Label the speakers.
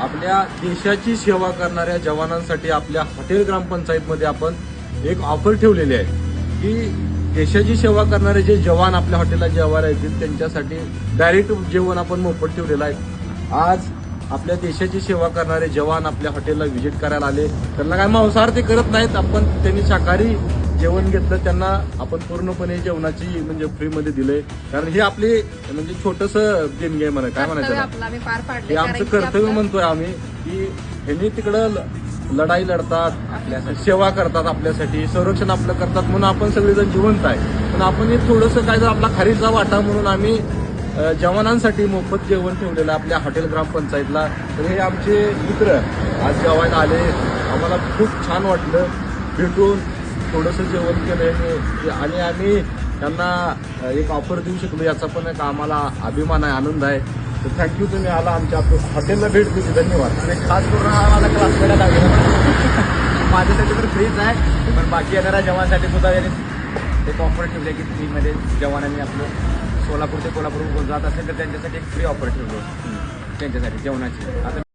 Speaker 1: आपल्या देशाची सेवा करणाऱ्या जवानांसाठी आपल्या हॉटेल ग्रामपंचायतमध्ये आपण एक ऑफर ठेवलेली आहे की देशाची सेवा करणारे जे जवान आपल्या हॉटेलला जेवायला येतील त्यांच्यासाठी डायरेक्ट जेवण आपण मोफत ठेवलेलं आहे. आज आपल्या देशाची सेवा करणारे जवान आपल्या हॉटेलला व्हिजिट करायला आले. त्यांना काय मांसाहार ते करत नाहीत, आपण त्यांनी शाकाहारी जेवण घेतलं, त्यांना आपण पूर्णपणे जेवणाची म्हणजे फ्रीमध्ये दिलंय. कारण हे आपले म्हणजे छोटंसं देणगी आहे म्हणा, काय म्हणायचं, हे आमचं कर्तव्य म्हणतोय आम्ही की ह्यांनी तिकडं लढाई लढतात, आपल्यासाठी सेवा करतात, आपल्यासाठी संरक्षण आपलं करतात, म्हणून आपण सगळेजण जिवंत आहे. पण आपण हे थोडंसं काय जर आपला खारीचा वाटा म्हणून आम्ही जवानांसाठी मोफत जेवण ठेवलेलं आपल्या हॉटेल ग्रामपंचायतला. तर हे आमचे मित्र आज जेवायला आले, आम्हाला खूप छान वाटलं भेटून, थोडंसं जेवण केलं आणि आम्ही त्यांना एक ऑफर देऊ शकलो याचा पण एक आम्हाला अभिमान आहे, आनंद आहे. तर थँक्यू, तुम्ही आला आमच्या हॉटेलला भेट दिली, धन्यवाद.
Speaker 2: आणि खास करून हा माझा क्लासमेट लागेल माझ्यासाठी तर फ्रीच आहे, पण बाकी येणाऱ्या जवानांसाठी सुद्धा त्यांनी एक ऑफर ठेवली की फ्रीमध्ये जवानांनी आपलं सोलापूर ते कोल्हापूर जात असेल तर त्यांच्यासाठी एक फ्री ऑफर ठेवली त्यांच्यासाठी जेवणाची. आता